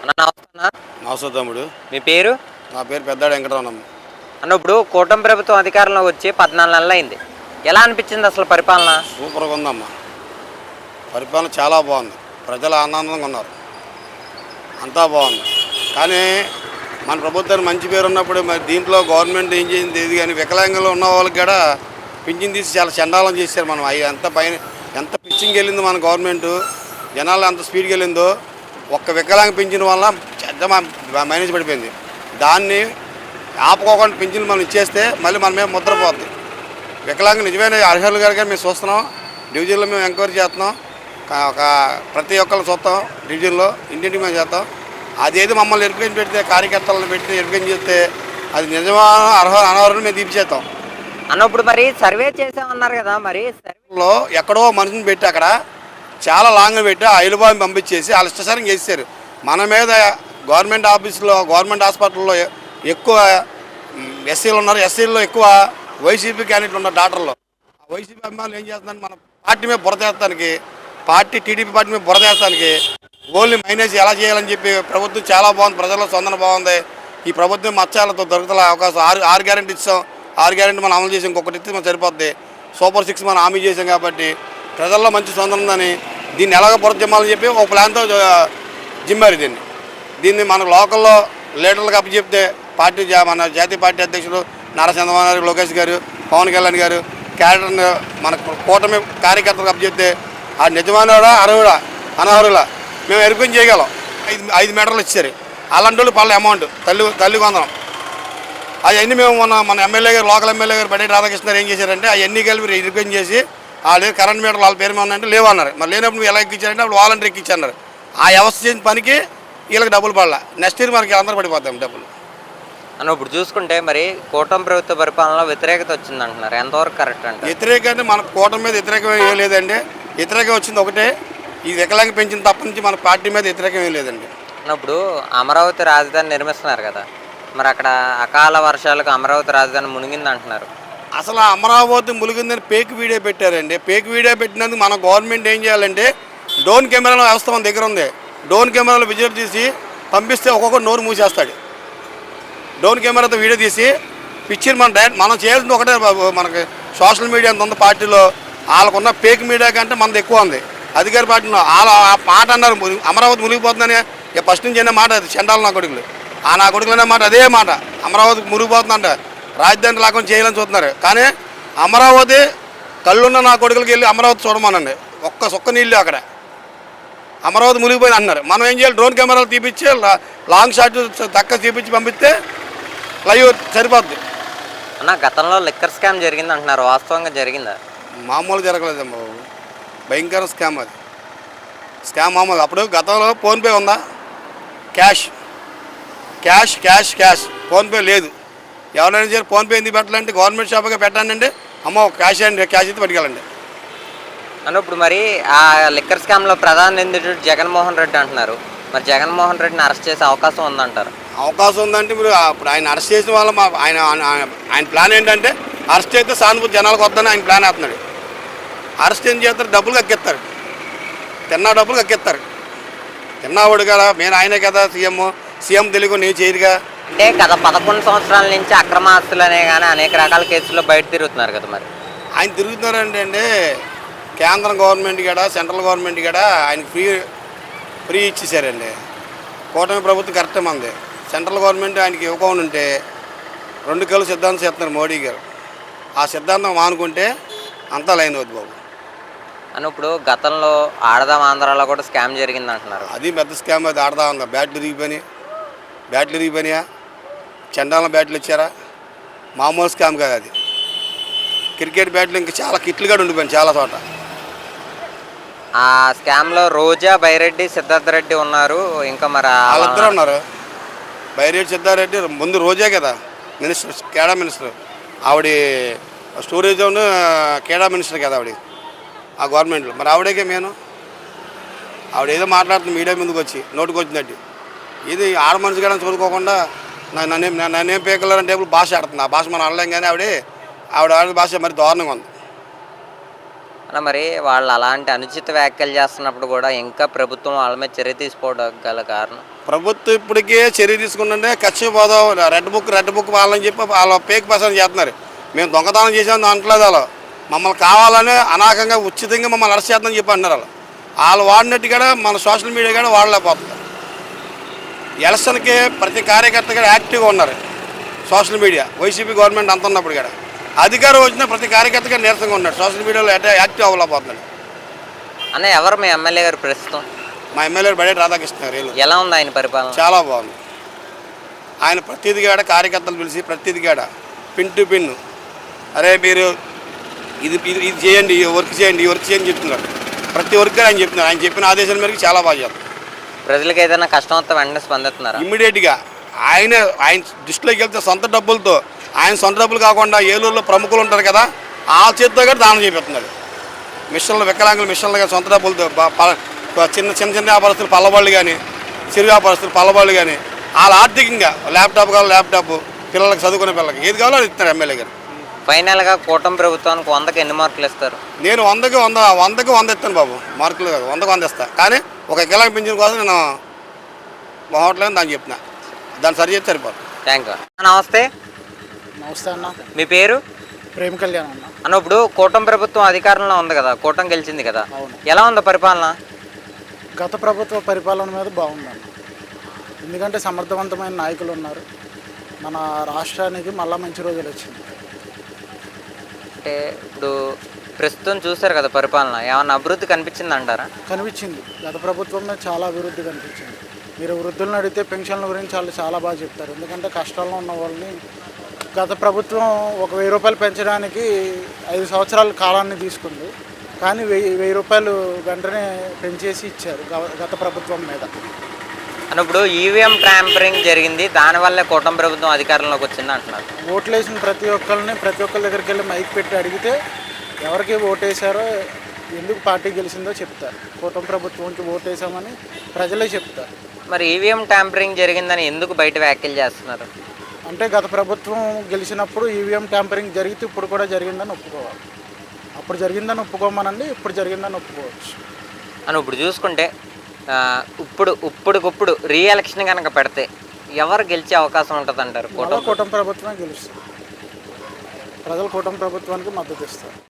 అన్న నమస్తే అన్న. నమస్తే తమ్ముడు. మీ పేరు? నా పేరు పెద్దాడు వెంకటరమణమ్మ. అన్న ఇప్పుడు కూటమి ప్రభుత్వం అధికారంలోకి వచ్చి 14 నెలలు అయింది. ఎలా అనిపించింది అసలు పరిపాలన? సూపర్గా ఉందమ్మా. పరిపాలన చాలా బాగుంది. ప్రజలు ఆనందంగా ఉన్నారు. అంతా బాగుంది. కానీ మన ప్రభుత్వానికి మంచి పేరు ఉన్నప్పుడు మరి దీంట్లో గవర్నమెంట్ ఏం చేసింది ఇది కానీ వికలాంగులు ఉన్న వాళ్ళకి కూడా పింఛన్ తీసి చాలా చండాలం చేశారు. మనం అవి ఎంత పైన ఎంత పిచ్చింగ్ వెళ్ళిందో మన గవర్నమెంట్, జనాలు ఎంత స్పీడ్కి వెళ్ళిందో ఒక్క వికలాంగ పింఛన్ వల్ల పెద్ద మైనస్ పడిపోయింది. దాన్ని ఆపుకోకుండా పింఛన్లు మనం ఇచ్చేస్తే మళ్ళీ మన మీద ముద్రపోద్ది. వికలాంగ నిజమైన అర్హులు గారికి మేము చూస్తున్నాం. డివిజన్లో మేము ఎంక్వైరీ చేస్తున్నాం. ఒక ప్రతి ఒక్కరిని చూస్తాం. డివిజన్లో ఇంటింటికి మేము చేస్తాం. అదేది మమ్మల్ని ఎరుకని పెడితే కార్యకర్తలను పెట్టి ఎరుకని చేస్తే అది నిజమైన అనర్హులు మేము తీపిచేస్తాం అన్నప్పుడు మరి సర్వే చేసామన్నారు కదా, మరి సర్వేలో ఎక్కడో మనిషిని పెట్టి అక్కడ చాలా లాంగ్ పెట్టి ఐలుబాబు పంపించేసి వాళ్ళు ఇష్టసరం చేశారు. మన మీద గవర్నమెంట్ ఆఫీసులో గవర్నమెంట్ హాస్పిటల్లో ఎక్కువ ఎస్సీలు ఉన్నారు. ఎస్సీల్లో ఎక్కువ వైసీపీ క్యాండిడేట్లు ఉన్నారు డాక్టర్లు. ఆ వైసీపీ అభిమానులు ఏం చేస్తున్నారు, మన పార్టీ మీద బురదేస్తానికి, టీడీపీ పార్టీ మీద బురదేస్తానికి ఓన్లీ మైనస్ ఎలా చేయాలని చెప్పి ప్రభుత్వం చాలా బాగుంది. ప్రజల్లో స్పందన బాగుంది. ఈ ప్రభుత్వం మత్స్యాలతో దొరుకుతున్న అవకాశం ఆరు గ్యారెంటీ ఇస్తాం. 6 గ్యారెంటీ మనం అమలు చేసాం. ఇంకొకటి ఇస్తే మనం సరిపోద్ది. సూపర్ 6 మనం హామీ చేసాం కాబట్టి ప్రజల్లో మంచి స్పందన ఉందని దీన్ని ఎలాగ బురద చెప్పి ఒక ప్లాన్తో జిమ్మారు. దీన్ని మన లోకల్లో లీడర్లకు అప్పచెప్తే పార్టీ మన జాతీయ పార్టీ అధ్యక్షులు నారా చంద్రబాబు గారు, లోకేష్ గారు, పవన్ కళ్యాణ్ గారు క్యాడర్ని మన కూటమి కార్యకర్తలకు అప్పచెప్తే ఆ నిజమైనడా అర్హుడా అనర్హులా మేము ఎరుకొని చేయగలం. 5 మీటర్లు ఇచ్చారు. అలాంటి వాళ్ళు పళ్ళ అమౌంట్ తల్లి కొందరం అవన్నీ మేము మన ఎమ్మెల్యే గారు, లోకల్ ఎమ్మెల్యే గారు బడ్డీ రాధాకృష్ణ గారు ఏం చేశారంటే అవన్నీ కలిపి ఎరుకొని చేసి వాళ్ళు కరెంట్ మీటర్లు వాళ్ళ పేరు మీద ఉన్నాయంటే లేవన్నారు. మరి లేనప్పుడు నువ్వు ఎలా ఎక్కించారంటే అప్పుడు వాలంటీర్ ఎక్కించన్నారు. ఆ వ్యవస్థ చేసిన పనికి వీళ్ళకి డబ్బులు పడాల. నెక్స్ట్ ఇయర్ మనకి అందరూ పడిపోతాం డబ్బులు. అన్న ఇప్పుడు చూసుకుంటే మరి కూటమి ప్రభుత్వ పరిపాలనలో వ్యతిరేకత వచ్చింది అంటున్నారు, ఎంతవరకు కరెక్ట్ అంటే? వ్యతిరేకత అంటే మన కూటమి మీద వ్యతిరేకం ఏం లేదండి. వ్యతిరేకం వచ్చింది ఒకటే, ఈ వికలాంగ పెంచిన తప్ప నుంచి మన పార్టీ మీద వ్యతిరేకం ఏం లేదండి. అన్నప్పుడు అమరావతి రాజధాని నిర్మిస్తున్నారు కదా, మరి అక్కడ అకాల వర్షాలకు అమరావతి రాజధాని మునిగింది అంటున్నారు. అసలు అమరావతి మునిగిందని పేక్ వీడియో పెట్టారండి. పేక్ వీడియో పెట్టినందుకు మన గవర్నమెంట్ ఏం చేయాలంటే డ్రోన్ కెమెరాల వ్యవస్థ మన దగ్గర ఉంది. డ్రోన్ కెమెరాలో విజిట్ తీసి పంపిస్తే ఒక్కొక్కటి నోరు మూసేస్తాడు. డ్రోన్ కెమెరాతో వీడియో తీసి పిక్చర్ మనం చేయాల్సింది ఒకటే. మనకి సోషల్ మీడియా అంత ఉంది పార్టీలో. వాళ్ళకున్న పేక్ మీడియా కంటే మనది ఎక్కువ ఉంది అధికార పార్టీలో. వాళ్ళ ఆ మాట అన్నారు అమరావతి మునిగిపోతుందని. ఫస్ట్ నుంచి అనే మాట అది చండాల నా కొడుకులు. నా కొడుకులు అనే మాట అదే మాట, అమరావతి మునిగిపోతుందంట, రాజధాని లాగా చేయాలని చూస్తున్నారు. కానీ అమరావతి కళ్ళున్న నా కొడుకులకి వెళ్ళి అమరావతి చూడమనండి. ఒక్క నీళ్ళు అక్కడ అమరావతి మునిగిపోయింది అన్నారు. మనం ఏం చేయాలి, డ్రోన్ కెమెరాలు తీపిచ్చి లాంగ్ షాట్ దక్క తీపిచ్చి పంపిస్తే లైవ్ సరిపోద్ది. అన్న గతంలో లిక్కర్ స్కామ్ జరిగింది అంటున్నారు, వాస్తవంగా జరిగిందా? మామూలు జరగలేదమ్మా బాబు, భయంకర స్కామ్ అది. స్కామ్ మామూలు. అప్పుడు గతంలో ఫోన్పే ఉందా? Cash cash cash cash PhonePe లేదు. ఎవరైనా సరే ఫోన్పే ఎందుకు పెట్టాలంటే గవర్నమెంట్ షాప్గా పెట్టండి. అమ్మో క్యాష్ అండి, క్యాష్ అయితే పట్టుకెళ్ళండి అన్న. ఇప్పుడు మరి ఆ లిక్కర్ స్కామ్లో ప్రధాన నిందితుడు జగన్మోహన్ రెడ్డి అంటున్నారు, మరి జగన్మోహన్ రెడ్డిని అరెస్ట్ చేసే అవకాశం ఉందంటారు? అవకాశం ఉందంటే మీరు ఇప్పుడు ఆయన అరెస్ట్ చేసిన వాళ్ళ ఆయన ప్లాన్ ఏంటంటే అరెస్ట్ అయితే సానుభూతి జనాలకు వద్దని ఆయన ప్లాన్ వేస్తున్నాడు. అరెస్ట్ ఏం చేస్తారు, డబ్బులు కక్కిస్తారు. డబ్బులు కక్కిస్తారు. తిన్నావాడు కదా, నేను ఆయనే కదా సీఎం తెలుగు నేను చేయరుగా. అంటే గత 11 సంవత్సరాల నుంచి అక్రమ ఆస్తులు అనే కానీ అనేక రకాల కేసుల్లో బయట తిరుగుతున్నారు కదా, మరి ఆయన తిరుగుతున్నారంటే కేంద్ర గవర్నమెంట్ కూడా సెంట్రల్ గవర్నమెంట్ కూడా ఆయనకి ఫ్రీ ఇచ్చేసారండి. కూటమి ప్రభుత్వం కరెక్టే మంది. సెంట్రల్ గవర్నమెంట్ ఆయనకి ఇవ్వకుండా ఉంటే 2 కళ్ళు సిద్ధాంతం చేస్తున్నారు మోడీ గారు. ఆ సిద్ధాంతం మానుకుంటే అంతా లైన్ వద్దు బాబు అని. ఇప్పుడు గతంలో ఆడదాం ఆంధ్రాలో కూడా స్కామ్ జరిగింది అంటున్నారు. అది పెద్ద స్కామ్. అది ఆడదా ఉందా? బ్యాట్లు ఇరిగిపోయినాయా? చండాలం బ్యాట్లు ఇచ్చారా? మామూలు స్కామ్ కాదు అది. క్రికెట్ బ్యాట్లు ఇంకా చాలా కిట్లు కూడా ఉండిపోయింది చాలా చోట. ఆ స్కామ్లో రోజా, బైరెడ్డి, సిద్ధార్థ రెడ్డి ఉన్నారు. ఇంకా మరి వాళ్ళిద్దరు ఉన్నారు. బైరెడ్డి, సిద్ధారెడ్డి. ముందు రోజే కదా మినిస్టర్, కేడా మినిస్టర్. ఆవిడ స్టోరేజ్ కేడా మినిస్టర్ కదా ఆవిడ ఆ గవర్నమెంట్లో. మరి ఆవిడేకే నేను ఆవిడ ఏదో మాట్లాడుతుంది మీడియా ముందుకు వచ్చి నోటుకు వచ్చినట్టు. ఇది ఆడ మనిషి కూడా చదువుకోకుండా నన్నేం పేకలేరని టేబుల్ భాష ఆడుతుంది. ఆ భాష మనం అనలేం కానీ ఆవిడ భాష మరి దారుణంగా ఉంది. అలా మరి వాళ్ళు అలాంటి అనుచిత వ్యాఖ్యలు చేస్తున్నప్పుడు కూడా ఇంకా ప్రభుత్వం వాళ్ళ మీద చర్య తీసుకోవడం గల కారణం? ప్రభుత్వం ఇప్పటికే చర్య తీసుకుంటుంటే కచ్చి పోదాం రెడ్ బుక్ వాళ్ళని చెప్పి వాళ్ళ పేక్ పర్సన్ చేస్తున్నారు. మేము దొంగతనం చేసాం అంటలేదు. వాళ్ళు మమ్మల్ని కావాలని అనాకంగా ఉచితంగా మమ్మల్ని అరెస్ట్ చేద్దామని చెప్పి అంటున్నారు. వాళ్ళు వాడినట్టు కూడా మన సోషల్ మీడియా కూడా వాడలేకపోతున్నారు. ఎలక్షన్కి ప్రతి కార్యకర్త కూడా యాక్టివ్గా ఉన్నారు సోషల్ మీడియా. వైసీపీ గవర్నమెంట్ అంత ఉన్నప్పుడు కూడా అధికారం వచ్చిన ప్రతి కార్యకర్తగా నీరసంగా ఉన్నాడు. సోషల్ మీడియాలో యాక్టివ్ అవ్వలేకపోతున్నాడు. అన్న ఎవరు మీ ఎమ్మెల్యే గారు ప్రస్తుతం? మా ఎమ్మెల్యే బడే రాధాకృష్ణ గారు. ఎలా ఉంది ఆయన పరిపాలన? చాలా బాగుంది. ఆయన ప్రతిది కాడ కార్యకర్తలు పిలిచి ప్రతిది కాడ పిన్ టు పిన్, అరే మీరు ఇది ఇది చేయండి, ఈ వర్క్ చేయండి చెప్తున్నారు. ప్రతి వర్క్ ఆయన చెప్తున్నారు. ఆయన చెప్పిన ఆదేశాల మేరకు చాలా బాగా చేస్తారు. ప్రజలకు ఏదైనా కష్టం వస్తే వెంటనే స్పందిస్తున్నారు. ఇమ్మీడియట్గా ఆయన దృష్టిలోకి వెళ్తే సొంత డబ్బులతో, ఆయన సొంత డబ్బులు కాకుండా ఏలూరులో ప్రముఖులు ఉంటారు కదా, ఆ చేతితో కూడా దానం చేపిస్తున్నారు. మిషన్లు, వికలాంగుల మిషన్లు కానీ సొంత డబ్బులతో చిన్న వ్యాపారస్తులు పల్లబళ్ళు కానీ, చిరు వ్యాపారస్తులు పల్లబళ్ళు కానీ వాళ్ళు ఆర్థికంగా ల్యాప్టాప్ కావాలి, ల్యాప్టాప్ పిల్లలకు చదువుకునే పిల్లలకి ఏది కావాలో అది ఇస్తారు ఎమ్మెల్యే గారు. ఫైనల్గా కూటమి ప్రభుత్వానికి 100కి ఎన్ని మార్కులు ఇస్తారు? నేను 100కి 100 ఇస్తాను బాబు. మార్కులు కాదు, 100కి 100 ఇస్తాను. కానీ ఒక కిలో పింఛన్ కోసం నేను బాగోట్లేదని దాన్ని చెప్తున్నా. దాన్ని సరి చేసి సరిపోతుంది. Thank you. నమస్తే. నమస్తే అన్న. మీ పేరు? ప్రేమ కళ్యాణ్ అన్న. అన్న ఇప్పుడు కూటమి ప్రభుత్వం అధికారంలో ఉంది కదా, కూటమి గెలిచింది కదా, అవును. ఎలా ఉంది పరిపాలన? గత ప్రభుత్వ పరిపాలన మీద బాగుందన్న. ఎందుకంటే సమర్థవంతమైన నాయకులు ఉన్నారు. మన రాష్ట్రానికి మళ్ళా మంచి రోజులు వచ్చింది. అంటే ఇప్పుడు ప్రస్తుతం చూశారు కదా పరిపాలన, ఏమన్నా అభివృద్ధి కనిపించింది అంటారా? కనిపించింది. గత ప్రభుత్వంలో చాలా అభివృద్ధి కనిపించింది. మీరు వృద్ధులను అడిగితే పెన్షన్ల గురించి వాళ్ళు చాలా బాగా చెప్తారు. ఎందుకంటే కష్టాల్లో ఉన్న వాళ్ళని గత ప్రభుత్వం ఒక 1000 రూపాయలు పెంచడానికి 5 సంవత్సరాల కాలాన్ని తీసుకుంది. కానీ 1000 రూపాయలు వెంటనే పెంచేసి ఇచ్చారు గత ప్రభుత్వం మీద. అని ఇప్పుడు ఈవీఎం ట్యాంపరింగ్ జరిగింది, దానివల్లే కూటమి ప్రభుత్వం అధికారంలోకి వచ్చింది అంటున్నారు. ఓట్లు వేసిన ప్రతి ఒక్కరి దగ్గరికి వెళ్ళి మైక్ పెట్టి అడిగితే ఎవరికి ఓటేశారో, ఎందుకు పార్టీ గెలిచిందో చెప్తారు. కూటమి ప్రభుత్వంకి ఓటేసామని ప్రజలే చెప్తారు. మరి ఈవీఎం ట్యాంపరింగ్ జరిగిందని ఎందుకు బయట వ్యాఖ్యలు చేస్తున్నారు? అంటే గత ప్రభుత్వం గెలిచినప్పుడు ఈవీఎం ట్యాంపరింగ్ జరిగితే ఇప్పుడు కూడా జరిగిందని ఒప్పుకోవాలి. అప్పుడు జరిగిందని ఒప్పుకోమనండి, ఇప్పుడు జరిగిందని ఒప్పుకోవచ్చు. అని ఇప్పుడు చూసుకుంటే ఇప్పుడుకిప్పుడు రీఎలక్షన్ కనుక పెడితే ఎవరు గెలిచే అవకాశం ఉంటుంది అంటారు? కూటమి ప్రభుత్వమే గెలుస్తుంది. ప్రజలు కూటమి ప్రభుత్వానికి మద్దతు ఇస్తారు.